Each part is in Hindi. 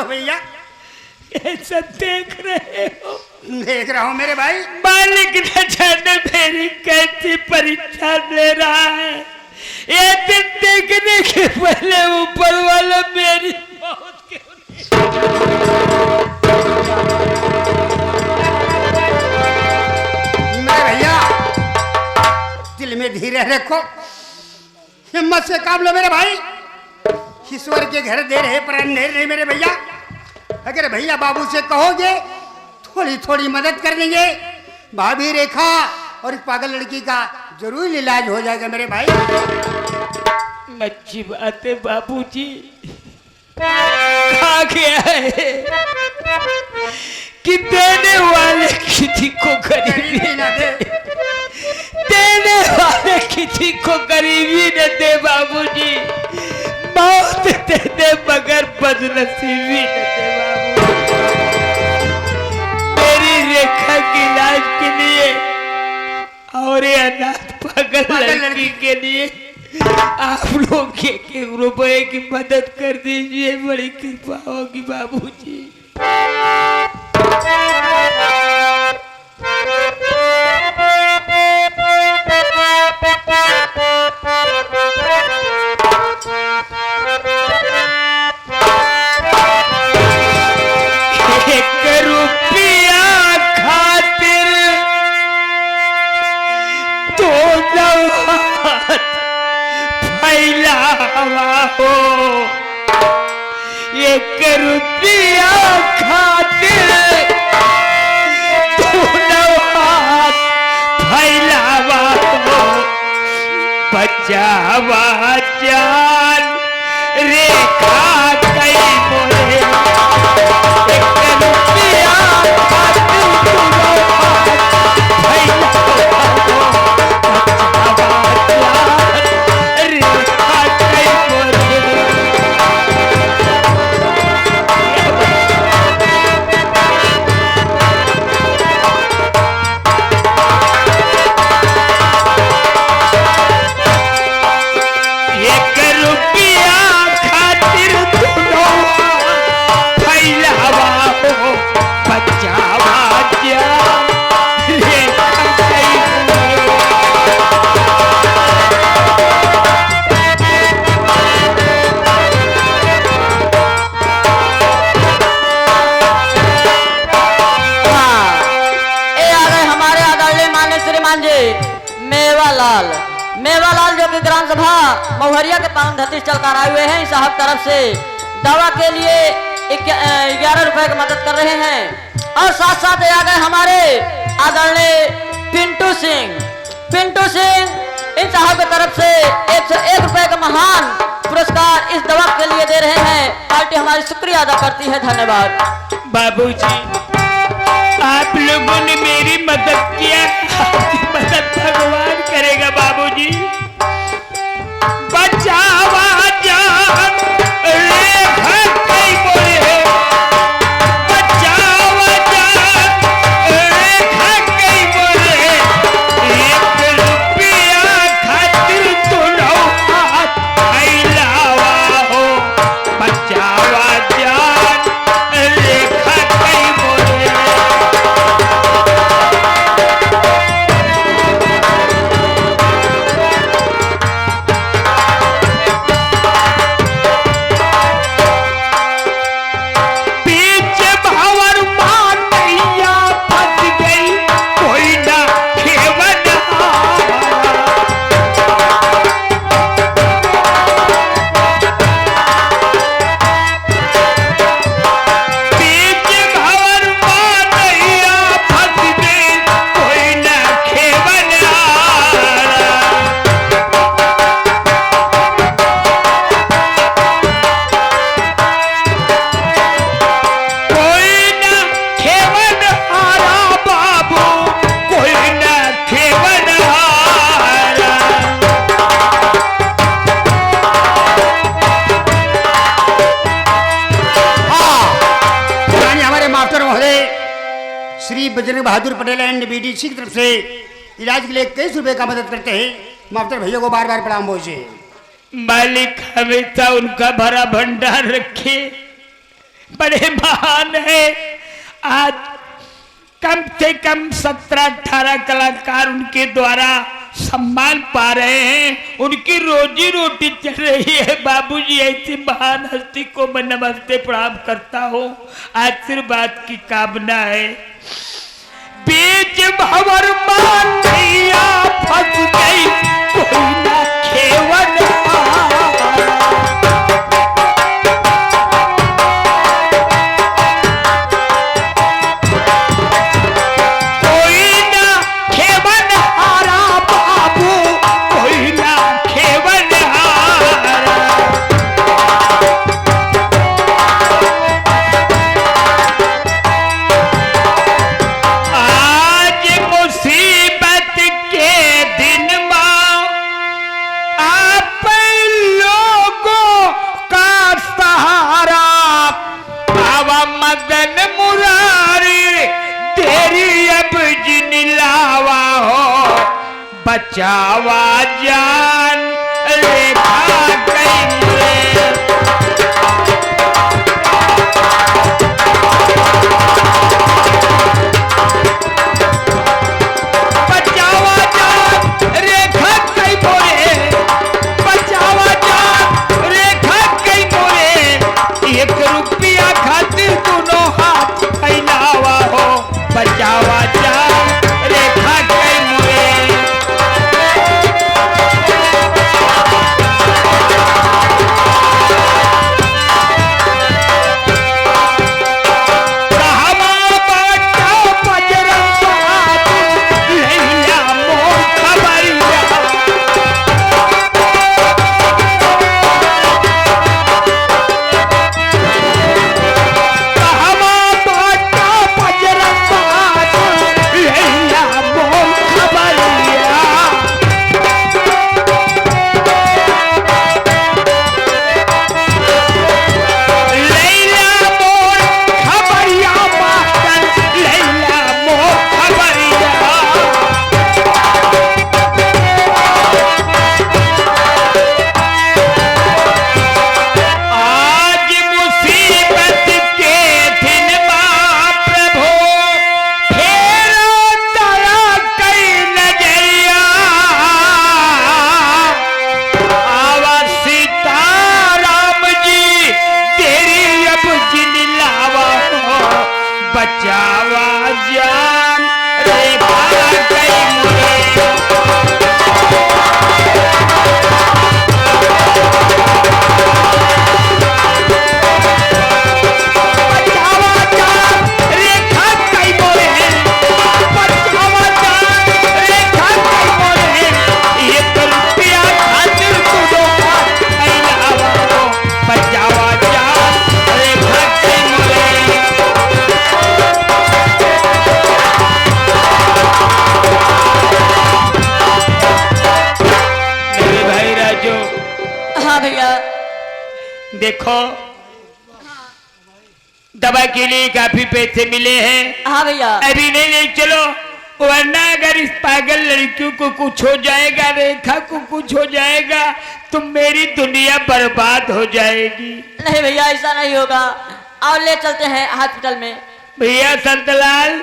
लो भैया। ऐसा देख रहे हो? देख रहा हूँ मेरे भाई। मालिक न जाने मेरी कैसी परीक्षा ले रहा है। ये दिन देखने के पहले ऊपर वाला मेरी मौत क्यों मेरे भैया दिल में धीरे रखो, हिम्मत से काम लो मेरे भाई। ईश्वर के घर देर है पर अंधेर नहीं मेरे भैया। अगर भैया बाबू से कहोगे थोड़ी थोड़ी मदद कर देंगे। भाभी रेखा और इस पागल लड़की का जरूर इलाज हो जाएगा मेरे भाई। अच्छी बात है बाबूजी। कहा गया है कि देने वाले किसी को गरीबी न दे, देने वाले किसी को गरीबी न दे बाबूजी। मौत दे दे मगर बदनसीबी न दे बाबू। मेरी रेखा के इलाज के लिए और ये अनाथ पागल लड़की के लिए आप लोग एक रुपए की मदद कर दीजिए, बड़ी कृपा होगी बाबूजी। एक रुपया खातिर तो फैलावा हो। एक रुपया खातिर तो फैलावा हो। बचावा जान रेखा कई बोले। एक रुपया खातिर तो फैलावा हो। मेवालाल जो कि ग्राम सभा महुरिया के पावन धरती चल कर आए हुए हैं साहब तरफ से दवा के लिए 11 रुपए की मदद कर रहे हैं। और साथ साथ आ गए हमारे आदरणीय पिंटू सिंह इन साहब की तरफ से 101 रुपए का महान पुरस्कार इस दवा के लिए दे रहे हैं। पार्टी हमारी शुक्रिया अदा करती है, धन्यवाद। बाबूजी आप लोगों ने मेरी मदद किया, आपकी मदद भगवान करेगा बाबूजी। बचावा जान रेखा कई बोले। बचावा जान रेखा कई बोले। एक रुपया खातिर दोनों हाथ फैलावा हो। बचावा जान रेखा कई बोले। श्री बजरंग बहादुर पटेल एंड बीडीसी की तरफ से इलाज के लिए 21 रुपए का मदद करते हैं। मास्टर भैया को बार बार प्रणाम बोलिए। मालिक हमेशा उनका भरा भंडार रखे, बड़े महान है। आज कम से कम 17-18 कलाकार उनके द्वारा सम्मान पा रहे हैं, उनकी रोजी रोटी चल रही है। बाबूजी ऐसी महान हस्ती को मैं नमस्ते प्रणाम करता हूँ। आशीर्वाद की कामना है। बीच भंवर मानिया फंस गई कोई ना खेवन मदन मुरारी तेरी अब जिन लावा हो बचावा जान रेखा कई बचावा जान रेखा कई बोले बचावा जान रेखा कई बोले 1 रुपया खातिर दोनों हाथ फैलावा हो बचावा जान रेखा कई मुरे बचावा जान रेखा कई मुरे बचावा जान रेखा कई मुरे बचावा जान रेखा कई मुरे 1 रुपया खातिर दोनों हाथ फैलावा हो बचावा जान रेखा कई मुरे हाँ भैया देखो दवा के लिए काफी पैसे मिले हैं। हाँ भैया अभी नहीं चलो, वरना अगर इस पागल लड़कियों को कुछ हो जाएगा, रेखा को कुछ हो जाएगा तो मेरी दुनिया बर्बाद हो जाएगी। नहीं भैया ऐसा नहीं होगा, और ले चलते हैं हॉस्पिटल में। भैया संतलाल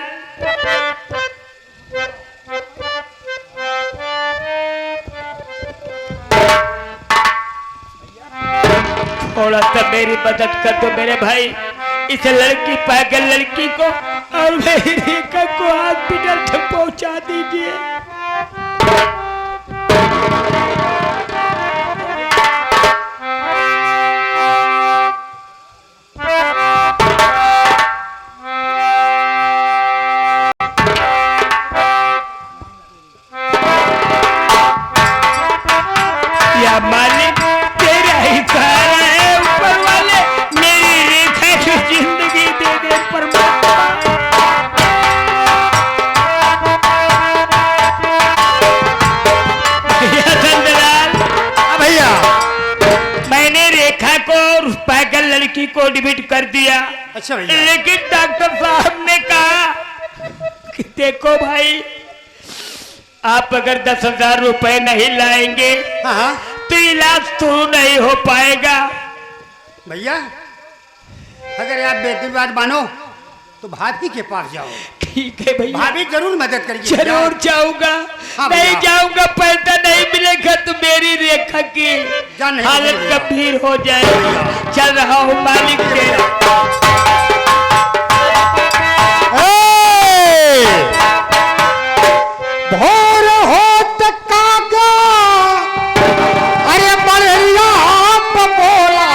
थोड़ा सा मेरी मदद कर दो मेरे भाई, इस लड़की पागल लड़की को और मेरी रेखा को हॉस्पिटल तक पहुंचा दीजिए। या मालिक तेरा ही सहारा है ऊपर वाले, मेरी रेखा की जिंदगी दे दे परमात्मा। भैया मैंने रेखा को और उस पागल लड़की को एडमिट कर दिया। अच्छा भैया। लेकिन डॉक्टर साहब ने कहा कि देखो भाई, आप अगर 10,000 रुपए नहीं लाएंगे हाँ तो इलाज तो नहीं हो पाएगा। भैया अगर आप बेटी बात मानो तो भाभी के पास जाओ। ठीक है भैया, भाभी जरूर मदद करेगी। जरूर जाऊंगा। हाँ नहीं भैया। जाऊंगा, पैसा नहीं मिलेगा तो मेरी रेखा की जान नहीं हालत भैया। गंभीर हो जाएगी। चल रहा हूँ मालिक के। भोर होत कागा अरे बड़िया बोला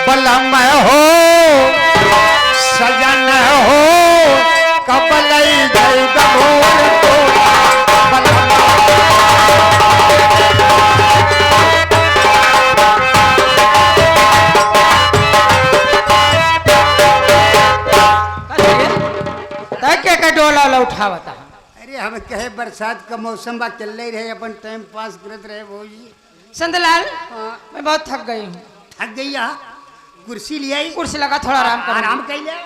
बलम हो सजन हो कबल गई भोर के डोला उठावता। अरे हम कहे बरसात का मौसम बा चल रही रहे अपन टाइम पास करत रहे भौजी। संतलाल, हाँ। मैं बहुत थक गई हूँ। थक गई यहाँ कुर्सी ले आई। कुर्सी लगा थोड़ा आराम कर। आराम कर ले।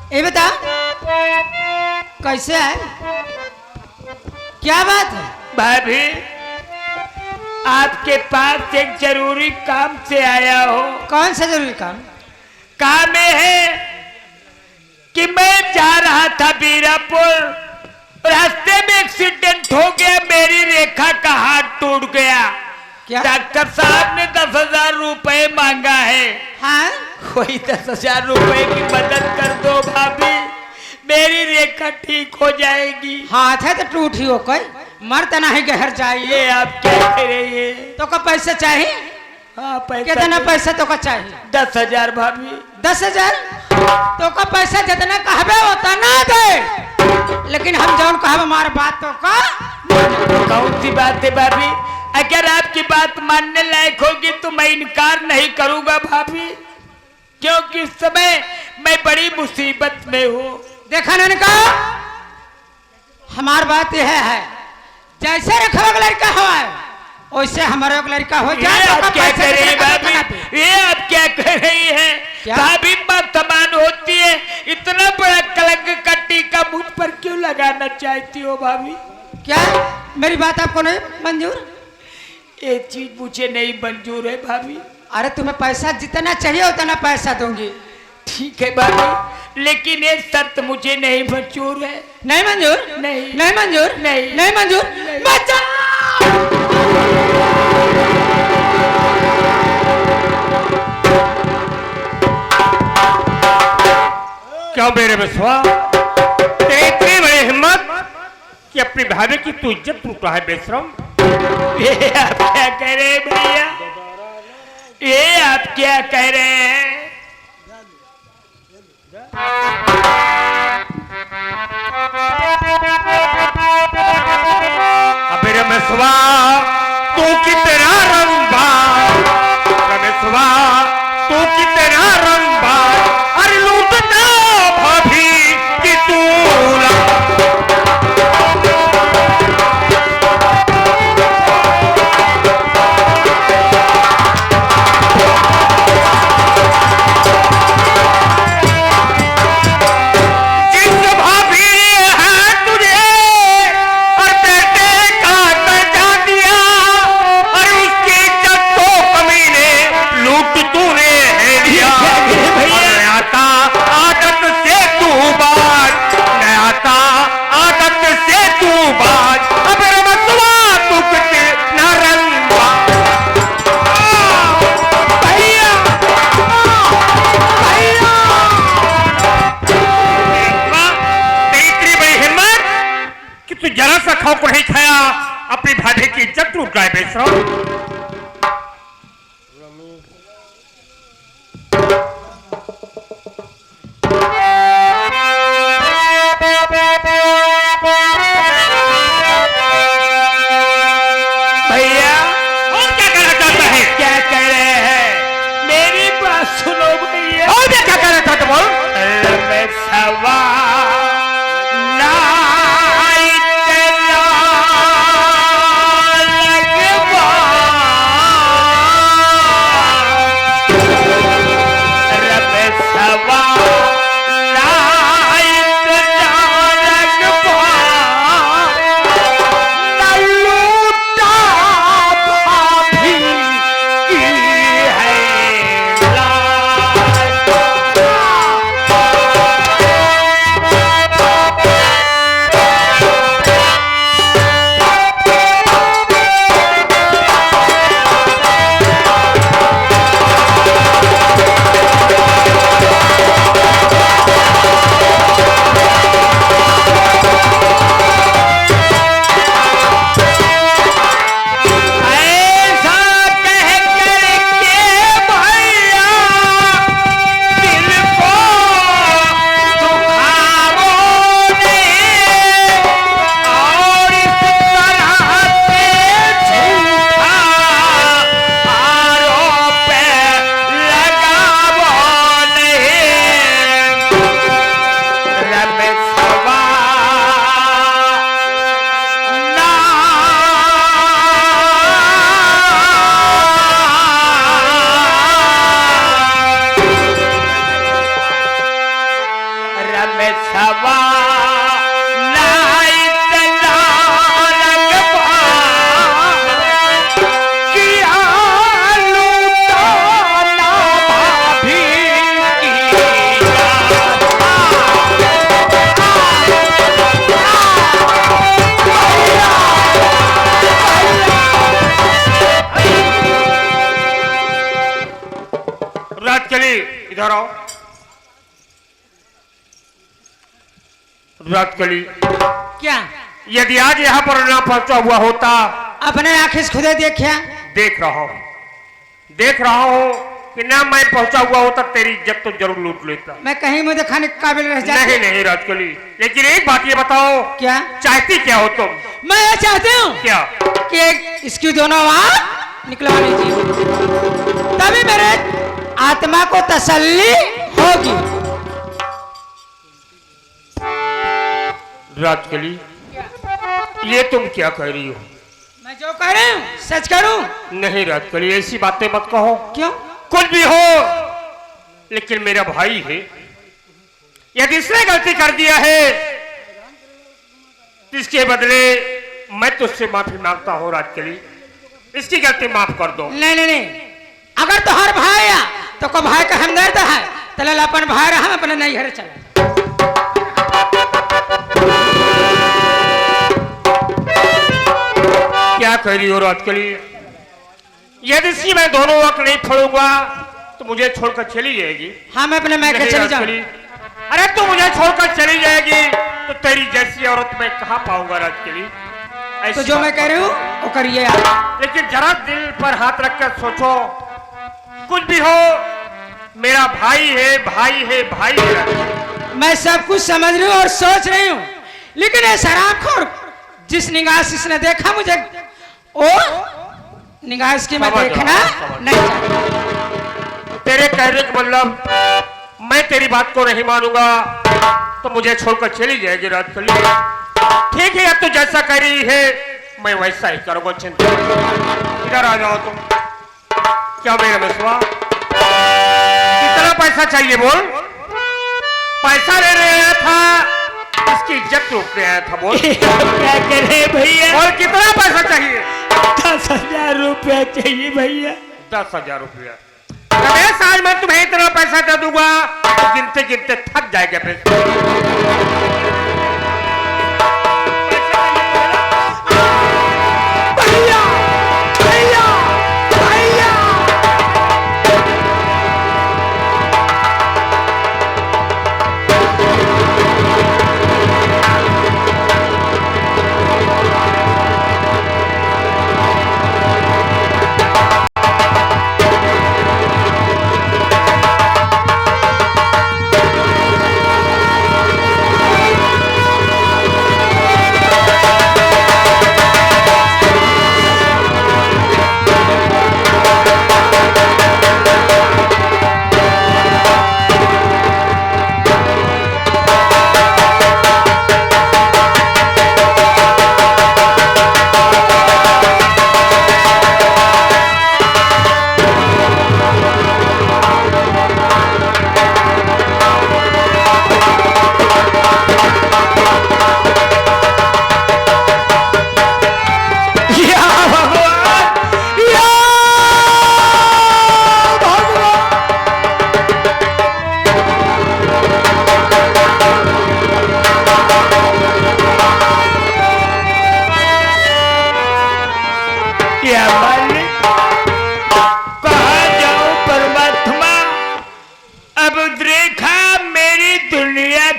ये बता कैसे है, क्या बात है? भाभी, आपके पास एक जरूरी काम से आया हो। कौन सा जरूरी काम? काम ये है कि मैं जा रहा था बीरापुर, रास्ते में एक्सीडेंट हो गया, मेरी रेखा का हाथ टूट गया। क्या? डॉक्टर साहब ने 10,000 रुपए मांगा है। हाँ? कोई 10,000 रुपए की मदद कर दो भाभी, मेरी रेखा ठीक हो जाएगी। हाथ है तो टूट ही हो, कोई मर्द नहीं गहर जाइए। ये आप क्या कह रही है? तो का पैसा चाहिए? हाँ, पैसा कितना पैसा तो का चाहिए? 10,000 भाभी। 10,000? तो का पैसा जितना कहबे उतना दे, लेकिन हम जौन कहब हमारे बात तो का। कौन सी बात है भाभी? अगर आपकी बात मानने लायक होगी तो मैं इनकार नहीं करूंगा भाभी, क्योंकि इस समय मैं बड़ी मुसीबत में हूँ। देखा ना इनका, हमार बात यह है, जैसे रखा लड़का हुआ है वैसे हमारा लड़का हो जाए। ये तो आप क्या पैसा कह रही है कितना भाभी? दे? ये आप क्या कह रही है? क्या? भाभी बात समान होती है, इतना बड़ा कलंक का टीका मुझ पर क्यों लगाना चाहती हो भाभी? क्या मेरी बात आपको नहीं मंजूर? ये चीज मुझे नहीं मंजूर है भाभी। अरे तुम्हें पैसा जितना चाहिए उतना पैसा दूंगी। ठीक है भाभी, लेकिन ये शर्त मुझे नहीं मंजूर है। नहीं मंजूर? नहीं। नहीं मंजूर? नहीं। नहीं मंजूर? नहीं। बचा! क्यों मेरे बसवा, तेरी इतनी बड़ी हिम्मत कि अपनी भाभी की तू इज्जत लूटा है बेशरम। ये आप क्या कह रहे हैं भैया? ये आप क्या कह रहे हैं? अबे रमेशवा, तू कितना रंबा, रमेशवा तू कितना रंबा, अरे लूटना भाभी की तू जरा सा खाओ को नहीं खाया, अपनी भाभी की इज्जत लूट रहा है बेशरम। भैया और क्या कहना चाहता है? क्या कह रहे हैं? मेरी बात सुनो भैया। इधर आओ। विराट कोहली, क्या यदि आज यहाँ पर ना पहुंचा हुआ होता, अपने आंखें से खुदे देखा? देख रहा हूँ कि ना मैं पहुंचा हुआ होता तेरी इज्जत तो जरूर लूट लेता। मैं कहीं मुझे खाने के काबिल रह जाता? नहीं विराट कोहली, लेकिन एक बात ये बताओ, क्या चाहती क्या हो तुम? मैं ये चाहती हूँ क्या? कि इसकी दोनों आँख निकलवा लीजिए, तभी मेरे आत्मा को तसल्ली होगी। विराट कोहली, ये तुम क्या कह रही हो? मैं जो कह रही हूँ सच करूँ? नहीं विराट कोहली, ऐसी बातें मत कहो। क्यों? कुछ भी हो, लेकिन मेरा भाई है, यदि इसने गलती कर दिया है तो इसके बदले मैं तुझसे माफी मांगता हूँ विराट कोहली, इसकी गलती माफ कर दो। नहीं, अगर तो हर भाई या तो को भाई का हमदर्द है, तले अपन भाई रहा अपने नहीं घर चला। क्या कह रही हो विराट कोहली? यदि इसी मैं दोनों वक्त नहीं छोड़ूंगा तो मुझे छोड़कर चली जाएगी। हाँ, मैं अपने मैं नहीं चली विराट जाऊँ। कोहली, अरे तू मुझे छोड़कर चली जाएगी तो तेरी जैसी औरत मैं कहाँ पाऊंगा विराट कोहली? तो ऐसी जो मैं बात कह रही हूँ वो करिए आप। लेकिन जरा दिल पर हाथ रखकर सोचो, कुछ भी हो मेरा भाई है, भाई है, भाई है। मैं सब कुछ समझ रही हूँ और सोच रही हूँ, लेकिन ये शराबखोर जिस निगाह से इसने देखा मुझे, ओ निगाह इसकी मैं समझ रहा देखना हूं, समझ नहीं चाहता। तेरे कहने का मतलब मैं तेरी बात को नहीं मानूंगा तो मुझे छोड़कर चली जाएगी विराट कोहली। ठीक है, अब तू जैसा कह रही है मैं वैसा ही करूंगा, चिंता मत। इधर आ जाओ तुम। क्या मेरा मिसवा, कितना पैसा चाहिए बोल? पैसा ले रहा था, इसकी इज्जत लूटने आया था, बोल। क्या करे भैया? और कितना पैसा चाहिए? 10,000 रुपया चाहिए भैया। 10,000 रुपया? रमेश, आज मैं तुम्हें इतना पैसा दे दूंगा तो गिनते गिनते थक जाएगा पैसे। भैया भैया भैया,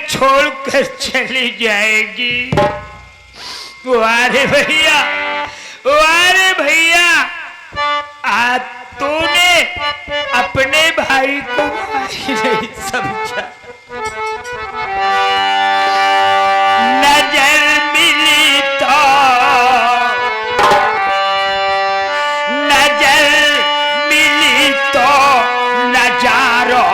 छोड़कर चली जाएगी। वारे भैया, वारे भैया, आज तूने अपने भाई को भाई नहीं समझा। नजर मिली तो नजर मिली तो नजारों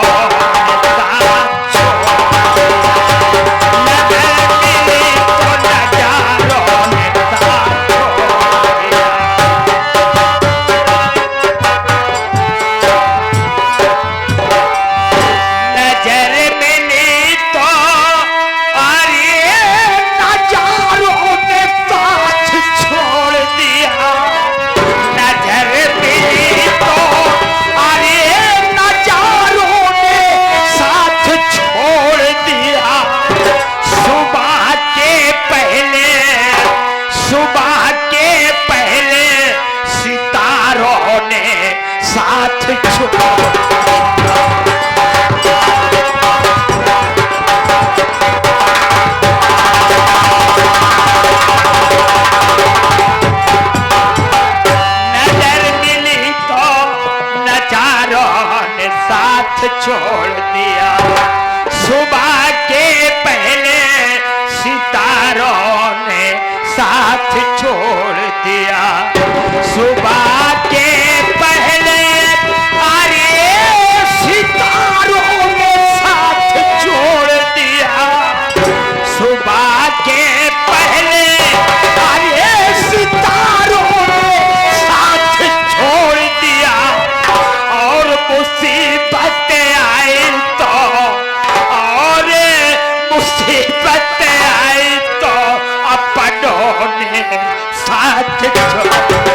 छोड़ दिया। सुबह के पहले सितारों ने साथ छोड़ दिया। सुबह के पहले अरे सितारों ने साथ छोड़ दिया। सुबह के पहले अरे सितारों ने साथ छोड़ दिया। और मुसीबतें आई तो और मुसीबतें आई तो अपनों ने साथ छोड़